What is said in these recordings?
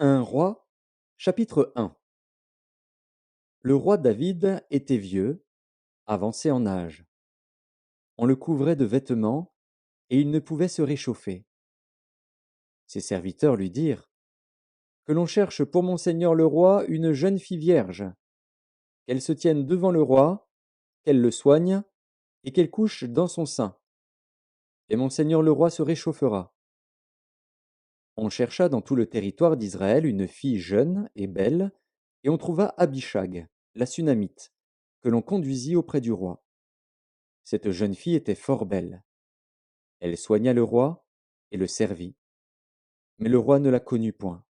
Un roi, chapitre 1. Le roi David était vieux, avancé en âge. On le couvrait de vêtements, et il ne pouvait se réchauffer. Ses serviteurs lui dirent, que l'on cherche pour mon seigneur le roi une jeune fille vierge, qu'elle se tienne devant le roi, qu'elle le soigne, et qu'elle couche dans son sein. Et mon seigneur le roi se réchauffera. On chercha dans tout le territoire d'Israël une fille jeune et belle, et on trouva Abishag, la Sunamite, que l'on conduisit auprès du roi. Cette jeune fille était fort belle. Elle soigna le roi et le servit. Mais le roi ne la connut point.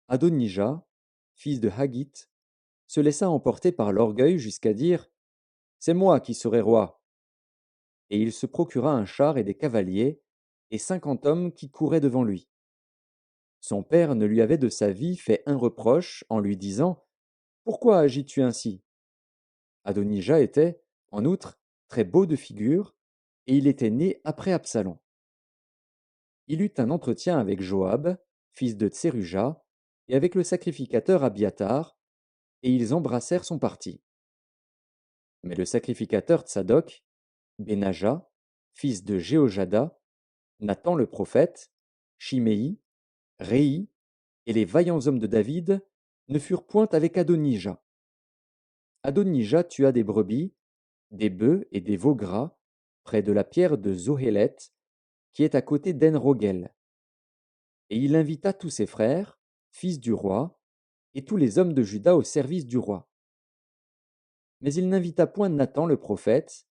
Adonija, fils de Haggith, se laissa emporter par l'orgueil jusqu'à dire C'est moi qui serai roi. Et il se procura un char et des cavaliers, et 50 hommes qui couraient devant lui. Son père ne lui avait de sa vie fait un reproche en lui disant Pourquoi agis-tu ainsi? Adonija était, en outre, très beau de figure, et il était né après Absalom. Il eut un entretien avec Joab, fils de Tseruja, et avec le sacrificateur Abiatar, et ils embrassèrent son parti. Mais le sacrificateur Tsadok, Benaja, fils de Jéhojada, Nathan le prophète, Chiméi, Réi, et les vaillants hommes de David ne furent point avec Adonija. Adonija tua des brebis, des bœufs et des veaux gras, près de la pierre de Zohélet, qui est à côté d'En-Rogel. Et il invita tous ses frères, fils du roi, et tous les hommes de Juda au service du roi. Mais il n'invita point Nathan le prophète,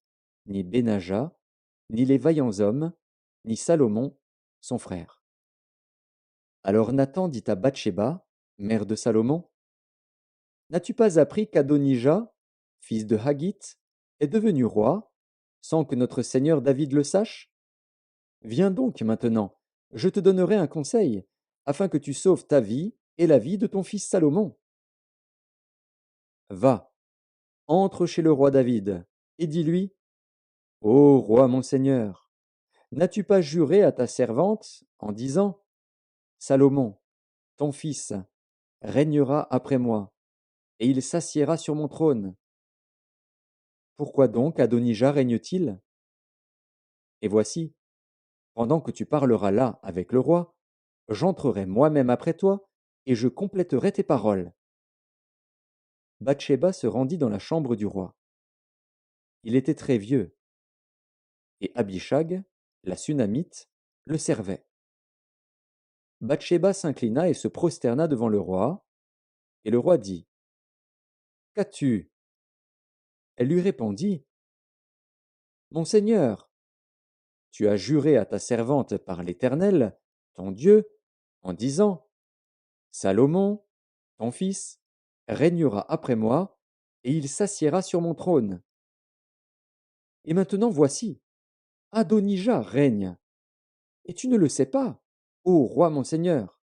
ni Benaja, ni les vaillants hommes, ni Salomon, son frère. Alors Nathan dit à Bathsheba, mère de Salomon, N'as-tu pas appris qu'Adonija, fils de Haggith, est devenu roi, sans que notre seigneur David le sache? Viens donc maintenant, je te donnerai un conseil, afin que tu sauves ta vie et la vie de ton fils Salomon. Va, entre chez le roi David, et dis-lui, Ô roi mon seigneur, n'as-tu pas juré à ta servante en disant, Salomon, ton fils, régnera après moi, et il s'assiera sur mon trône. Pourquoi donc Adonija règne-t-il? Et voici, pendant que tu parleras là avec le roi, j'entrerai moi-même après toi, et je compléterai tes paroles. Bathsheba se rendit dans la chambre du roi. Il était très vieux, et Abishag, la Sunamite, le servait. Bathsheba s'inclina et se prosterna devant le roi, et le roi dit, Qu'as-tu? Elle lui répondit, Mon seigneur, tu as juré à ta servante par l'Éternel, ton Dieu, en disant, Salomon, ton fils, régnera après moi, et il s'assiera sur mon trône. Et maintenant voici, Adonija règne, et tu ne le sais pas, ô roi mon seigneur.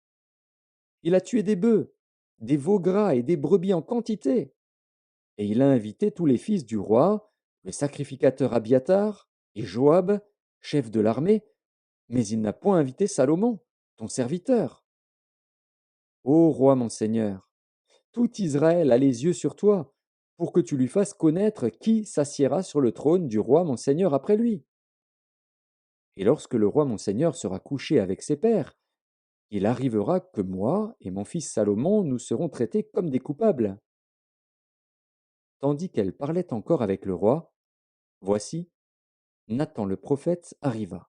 Il a tué des bœufs, des veaux gras et des brebis en quantité, et il a invité tous les fils du roi, le sacrificateur Abiatar, et Joab, chef de l'armée, mais il n'a point invité Salomon, ton serviteur. Ô roi mon seigneur, tout Israël a les yeux sur toi, pour que tu lui fasses connaître qui s'assiera sur le trône du roi mon seigneur après lui. Et lorsque le roi mon seigneur sera couché avec ses pères, il arrivera que moi et mon fils Salomon nous serons traités comme des coupables. Tandis qu'elle parlait encore avec le roi, voici, Nathan le prophète arriva.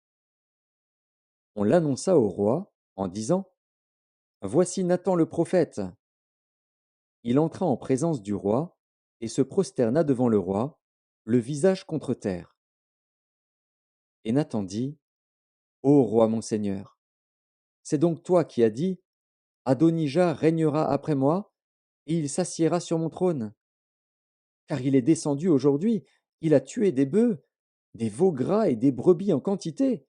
On l'annonça au roi en disant, Voici Nathan le prophète. Il entra en présence du roi et se prosterna devant le roi, le visage contre terre. Et Nathan dit, Ô roi mon seigneur, c'est donc toi qui as dit, Adonija régnera après moi, et il s'assiera sur mon trône. Car il est descendu aujourd'hui, il a tué des bœufs, des veaux gras et des brebis en quantité,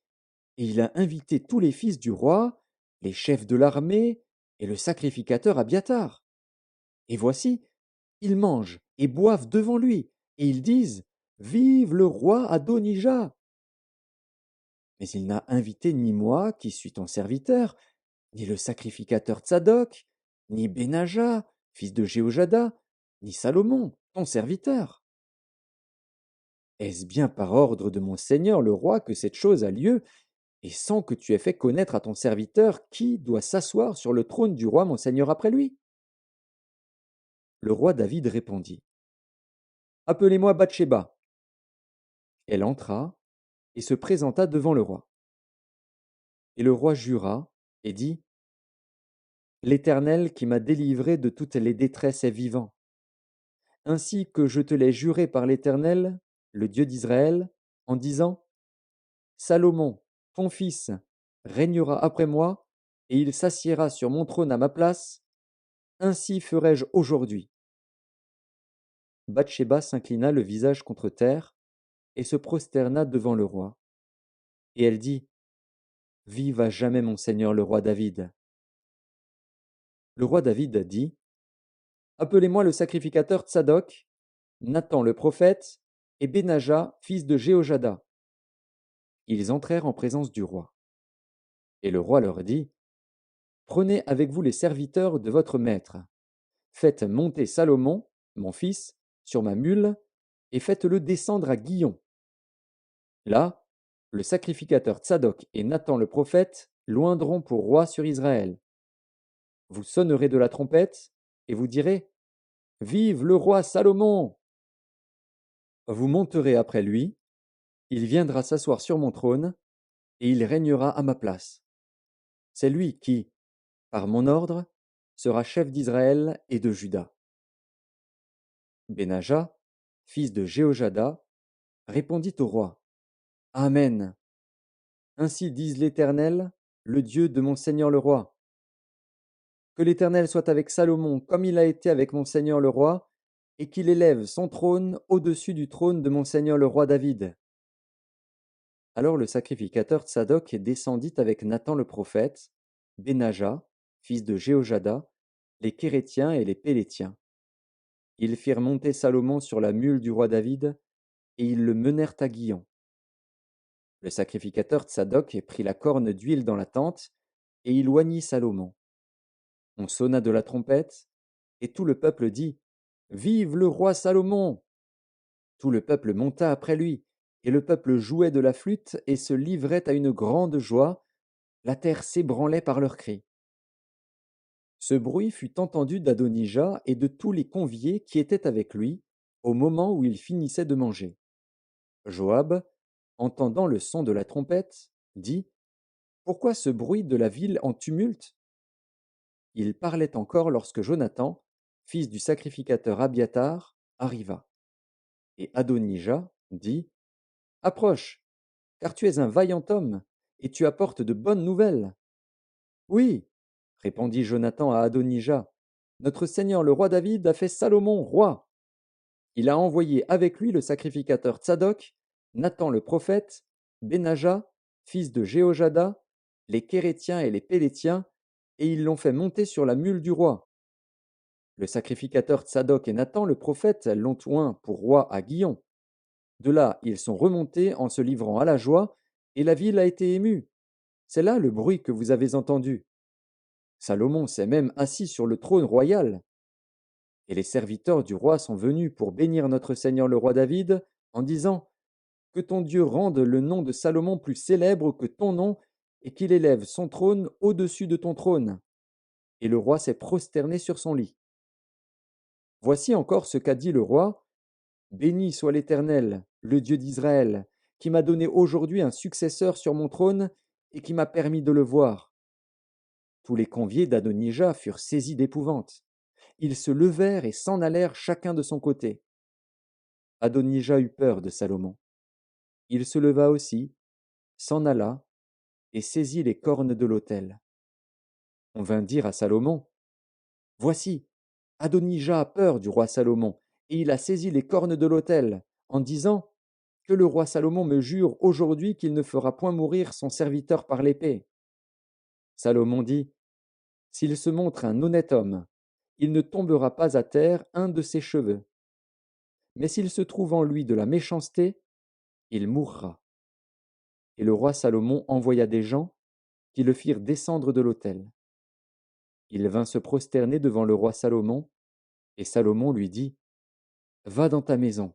et il a invité tous les fils du roi, les chefs de l'armée et le sacrificateur Abiatar. Et voici, ils mangent et boivent devant lui, et ils disent, Vive le roi Adonija! Mais il n'a invité ni moi, qui suis ton serviteur, ni le sacrificateur Tsadok, ni Benaja, fils de Jéhojada, ni Salomon, ton serviteur. Est-ce bien par ordre de mon seigneur le roi que cette chose a lieu, et sans que tu aies fait connaître à ton serviteur qui doit s'asseoir sur le trône du roi mon seigneur après lui? Le roi David répondit, appelez-moi Bathsheba. Elle entra et se présenta devant le roi. Et le roi jura et dit, l'Éternel qui m'a délivré de toutes les détresses est vivant, ainsi que je te l'ai juré par l'Éternel, le Dieu d'Israël, en disant, Salomon, ton fils, régnera après moi, et il s'assiera sur mon trône à ma place, ainsi ferai-je aujourd'hui. Bathsheba s'inclina le visage contre terre, et se prosterna devant le roi. Et elle dit, vive à jamais mon seigneur le roi David. Le roi David dit, appelez-moi le sacrificateur Tsadok, Nathan le prophète, et Benaja, fils de Jéhojada. Ils entrèrent en présence du roi. Et le roi leur dit, prenez avec vous les serviteurs de votre maître. Faites monter Salomon, mon fils, sur ma mule, et faites-le descendre à Guillon. Là, le sacrificateur Tsadok et Nathan le prophète loindront pour roi sur Israël. Vous sonnerez de la trompette, et vous direz, vive le roi Salomon! Vous monterez après lui, il viendra s'asseoir sur mon trône, et il régnera à ma place. C'est lui qui, par mon ordre, sera chef d'Israël et de Juda. Benaja, fils de Jéhojada, répondit au roi, Amen. Ainsi dise l'Éternel, le Dieu de mon seigneur le roi. Que l'Éternel soit avec Salomon comme il a été avec mon seigneur le roi, et qu'il élève son trône au-dessus du trône de mon seigneur le roi David. Alors le sacrificateur Tsadok descendit avec Nathan le prophète, Benaja, fils de Jéhojada, les Kérétiens et les Pélétiens. Ils firent monter Salomon sur la mule du roi David, et ils le menèrent à Guillon. Le sacrificateur Tsadok prit la corne d'huile dans la tente, et il oignit Salomon. On sonna de la trompette, et tout le peuple dit, vive le roi Salomon! Tout le peuple monta après lui, et le peuple jouait de la flûte et se livrait à une grande joie, la terre s'ébranlait par leurs cris. Ce bruit fut entendu d'Adonija et de tous les conviés qui étaient avec lui, au moment où il finissait de manger. Joab, entendant le son de la trompette, dit, pourquoi ce bruit de la ville en tumulte? Il parlait encore lorsque Jonathan, fils du sacrificateur Abiathar, arriva. Et Adonija dit, approche, car tu es un vaillant homme, et tu apportes de bonnes nouvelles. Oui, répondit Jonathan à Adonija, notre seigneur le roi David a fait Salomon roi. Il a envoyé avec lui le sacrificateur Tsadok, Nathan le prophète, Benaja, fils de Jéhojada, les Kérétiens et les Pélétiens, et ils l'ont fait monter sur la mule du roi. Le sacrificateur Tsadok et Nathan le prophète l'ont oint pour roi à Guillon. De là, ils sont remontés en se livrant à la joie, et la ville a été émue. C'est là le bruit que vous avez entendu. Salomon s'est même assis sur le trône royal. Et les serviteurs du roi sont venus pour bénir notre Seigneur le roi David, en disant, que ton Dieu rende le nom de Salomon plus célèbre que ton nom, et qu'il élève son trône au-dessus de ton trône. Et le roi s'est prosterné sur son lit. Voici encore ce qu'a dit le roi, béni soit l'Éternel, le Dieu d'Israël, qui m'a donné aujourd'hui un successeur sur mon trône, et qui m'a permis de le voir. Tous les conviés d'Adonija furent saisis d'épouvante. Ils se levèrent et s'en allèrent chacun de son côté. Adonija eut peur de Salomon. Il se leva aussi, s'en alla, et saisit les cornes de l'autel. On vint dire à Salomon, voici, Adonija a peur du roi Salomon, et il a saisi les cornes de l'autel, en disant, que le roi Salomon me jure aujourd'hui qu'il ne fera point mourir son serviteur par l'épée. Salomon dit, s'il se montre un honnête homme, il ne tombera pas à terre un de ses cheveux. Mais s'il se trouve en lui de la méchanceté, il mourra. Et le roi Salomon envoya des gens qui le firent descendre de l'autel. Il vint se prosterner devant le roi Salomon, et Salomon lui dit: Va dans ta maison,